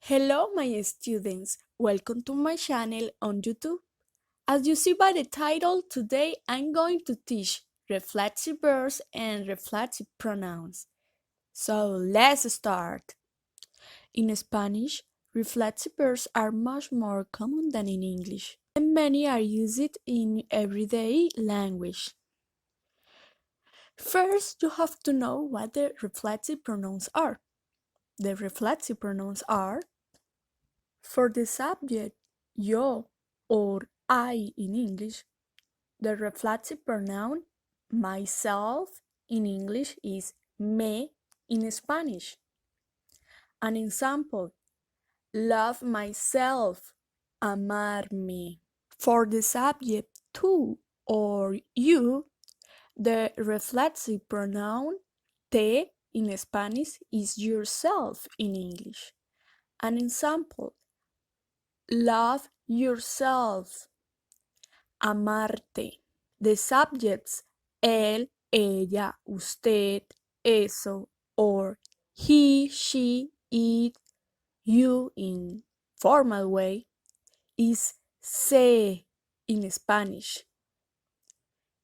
Hello my students, welcome to my channel on YouTube. As you see by the title, today I'm going to teach reflexive verbs and reflexive pronouns. So let's start. In Spanish, reflexive verbs are much more common than in English, and many are used in everyday language. First, you have to know what the reflexive pronouns are. The reflexive pronouns are for the subject, yo or I in English, the reflexive pronoun myself in English is me in Spanish. An example, love myself, amarme. For the subject, tú or you, the reflexive pronoun te in Spanish is yourself in English. An example, love yourself, amarte. The subjects él, ella, usted, eso, or he, she, it, you in formal way is se in Spanish,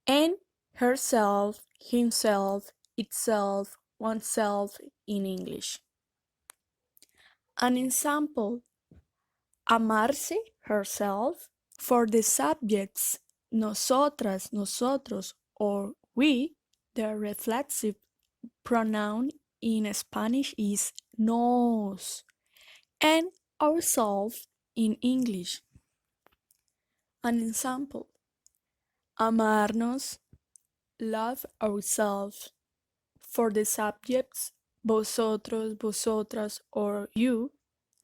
and herself, himself, itself, oneself in English. An example, amarse, herself. For the subjects nosotras, nosotros, or we, the reflexive pronoun in Spanish is nos, and ourselves in English. An example, amarnos, love ourselves. For the subjects vosotros, vosotras, or you,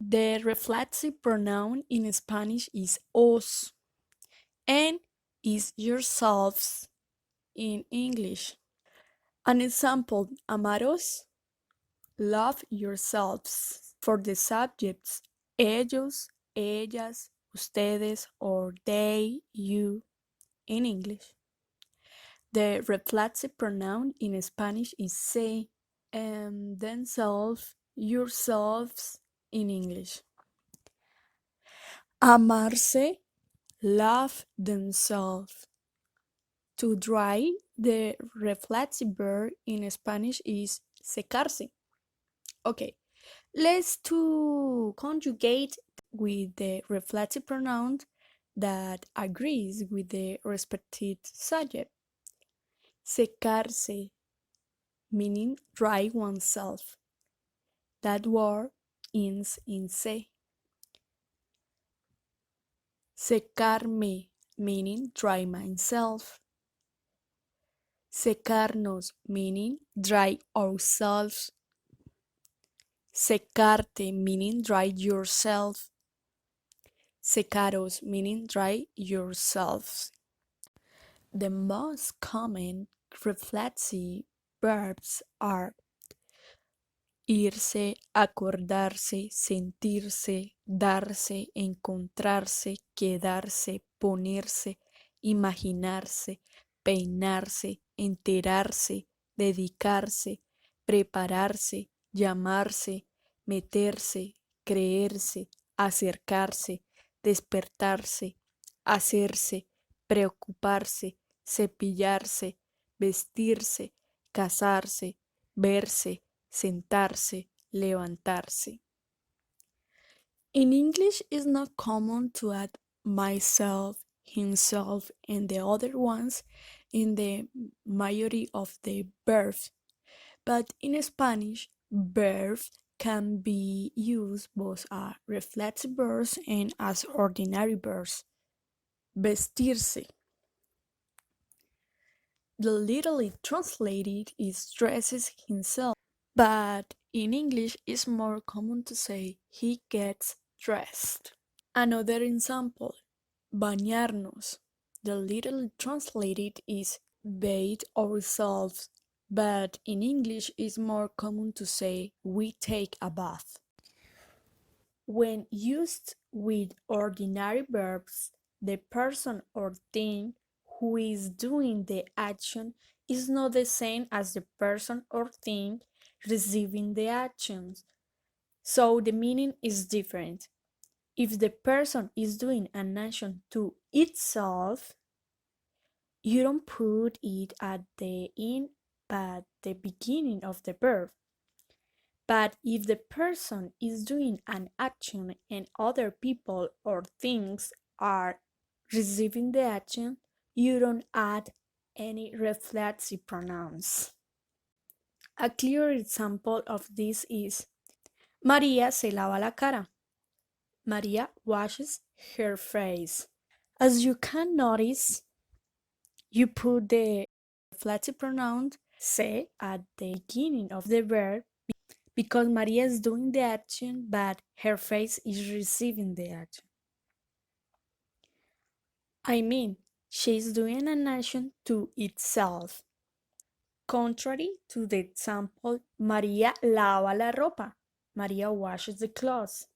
the reflexive pronoun in Spanish is os, and is yourselves in English. An example, amaros, love yourselves. For the subjects, ellos, ellas, ustedes, or they, you, in English. The reflexive pronoun in Spanish is se, and themselves, yourselves in English. Amarse, love themselves. To dry, the reflexive verb in Spanish is secarse. Okay, let's to conjugate with the reflexive pronoun that agrees with the respective subject. Secarse, meaning dry oneself. That word ends in se. Secarme, meaning dry myself. Secarnos, meaning dry ourselves. Secarte, meaning dry yourself. Secaros, meaning dry yourselves. The most common reflexive verbs are irse, acordarse, sentirse, darse, encontrarse, quedarse, ponerse, imaginarse, peinarse, enterarse, dedicarse, prepararse, llamarse, meterse, creerse, acercarse, despertarse, hacerse, preocuparse, cepillarse, vestirse, casarse, verse, sentarse, levantarse. In English, it's not common to add myself, himself, and the other ones in the majority of the verbs. But in Spanish, verbs can be used both as reflexive verbs and as ordinary verbs. Vestirse. The literally translated is dresses himself, but in English it's more common to say he gets dressed. Another example, bañarnos. The literally translated is bathe ourselves, but in English it's more common to say we take a bath. When used with ordinary verbs, the person or thing who is doing the action is not the same as the person or thing receiving the actions. So the meaning is different. If the person is doing an action to itself, you don't put it at the end but the beginning of the verb. But if the person is doing an action and other people or things are receiving the action, you don't add any reflexive pronouns. A clear example of this is María se lava la cara. María washes her face. As you can notice, you put the reflexive pronoun se at the beginning of the verb because Maria is doing the action, but her face is receiving the action. I mean, she's doing an action to itself. Contrary to the example, María lava la ropa. María washes the clothes.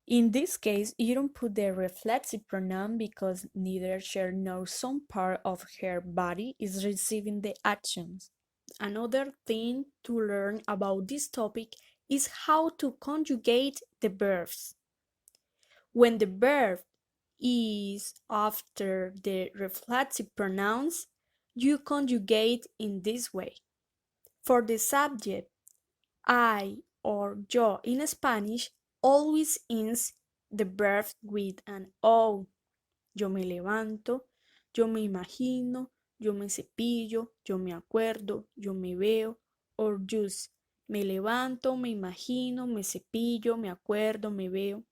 In this case, you don't put the reflexive pronoun because neither she nor some part of her body is receiving the actions. Another thing to learn about this topic is how to conjugate the verbs. When the verb is after the reflexive pronouns, you conjugate in this way. For the subject, I or yo in Spanish always ends the verb with an O. Yo me levanto, yo me imagino, yo me cepillo, yo me acuerdo, yo me veo, or just me levanto, me imagino, me cepillo, me acuerdo, me veo.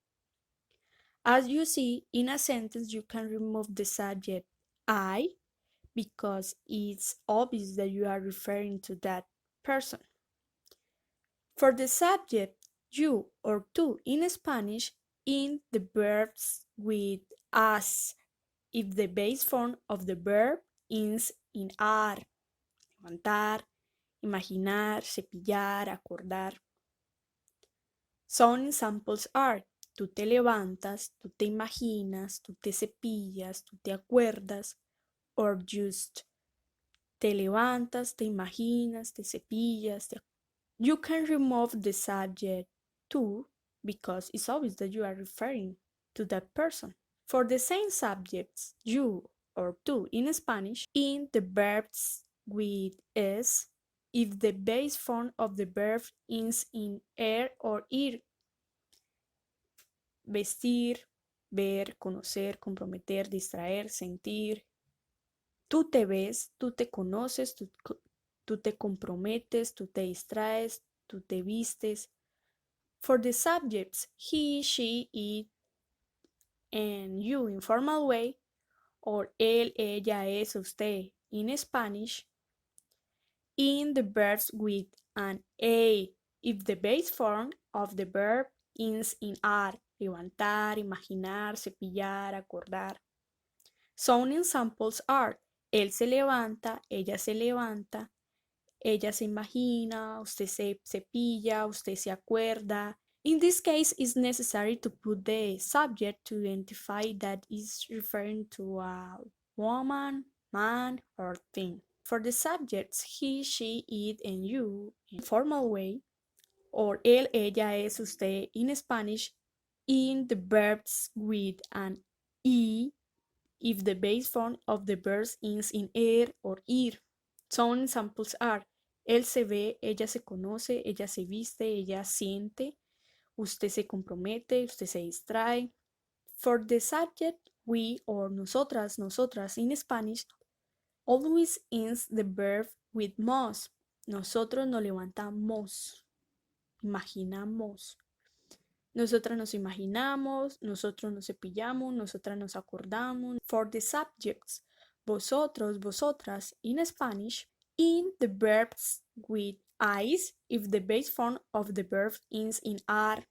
As you see, in a sentence you can remove the subject I because it's obvious that you are referring to that person. For the subject you or tú in Spanish, in the verbs with as if the base form of the verb ends in ar, levantar, imaginar, cepillar, acordar. Some examples are tú te levantas, tú te imaginas, tú te cepillas, tú te acuerdas, or just te levantas, te imaginas, te cepillas. You can remove the subject tú because it's obvious that you are referring to that person. For the same subjects, you or tú in Spanish, in the verbs with es, if the base form of the verb ends in er or ir. Vestir, ver, conocer, comprometer, distraer, sentir. Tú te ves, tú te conoces, tú te comprometes, tú te distraes, tú te vistes. For the subjects, he, she, it, and you in formal way, or él, ella, es, usted in Spanish, in the verbs with an a if the base form of the verb ends in ar, levantar, imaginar, cepillar, acordar. Some examples are él se levanta, ella se imagina, usted se cepilla, usted se acuerda. In this case, it's necessary to put the subject to identify that is referring to a woman, man, or thing. For the subjects he, she, it, and you in formal way, or él, ella, es, usted in Spanish, in the verbs with an e if the base form of the verb ends in er or ir. Some examples are él se ve, ella se conoce, ella se viste, ella siente, usted se compromete, usted se distrae. For the subject, we or nosotras, nosotras in Spanish, always ends the verb with mos. Nosotros nos levantamos, imaginamos. Nosotras nos imaginamos, nosotros nos cepillamos, nosotras nos acordamos. For the subjects, vosotros, vosotras in Spanish, in the verbs with is if the base form of the verb ends in ar.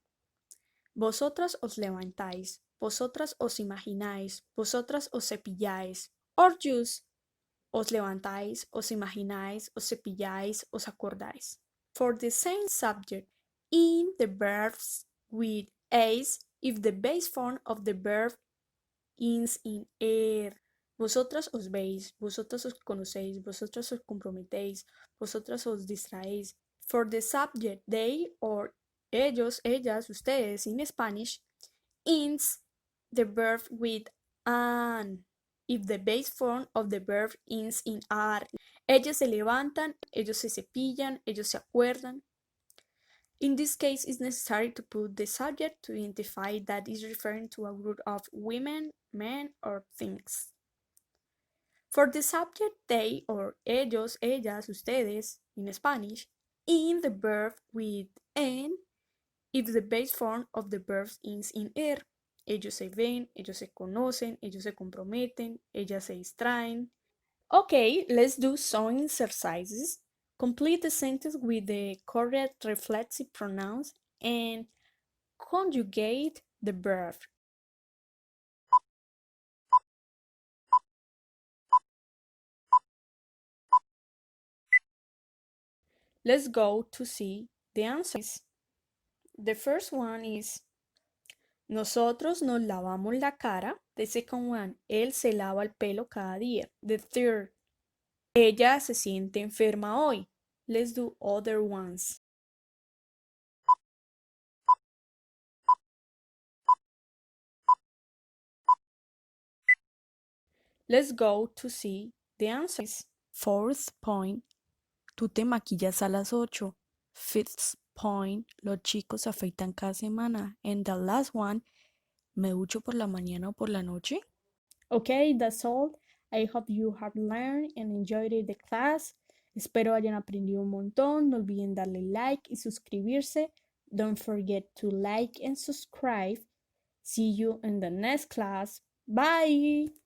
Vosotras os levantáis, vosotras os imagináis, vosotras os cepilláis. Or just os levantáis, os imagináis, os cepilláis, os acordáis. For the same subject, in the verbs with as if the base form of the verb ends in er. Vosotras os veis, vosotras os conocéis, vosotras os comprometéis, vosotras os distraéis. For the subject, they or ellos, ellas, ustedes in Spanish ends the verb with an if the base form of the verb ends in ar. Ellos se levantan, ellos se cepillan, ellos se acuerdan. In this case, it's necessary to put the subject to identify that is referring to a group of women, men, or things. For the subject they or ellos, ellas, ustedes in Spanish, in the verb with en if the base form of the verb ends in er. Ellos se ven, ellos se conocen, ellos se comprometen, ellas se distraen. Okay, let's do some exercises. Complete the sentence with the correct reflexive pronouns and conjugate the verb. Let's go to see the answers. The first one is nosotros nos lavamos la cara. The second one, él se lava el pelo cada día. The third, ella se siente enferma hoy. Let's do other ones. Let's go to see the answers. Fourth point, tú te maquillas a las 8. Fifth point, los chicos se afeitan cada semana. And the last one, me ducho por la mañana o por la noche. Okay, that's all. I hope you have learned and enjoyed the class. Espero hayan aprendido un montón. No olviden darle like y suscribirse. Don't forget to like and subscribe. See you in the next class. Bye!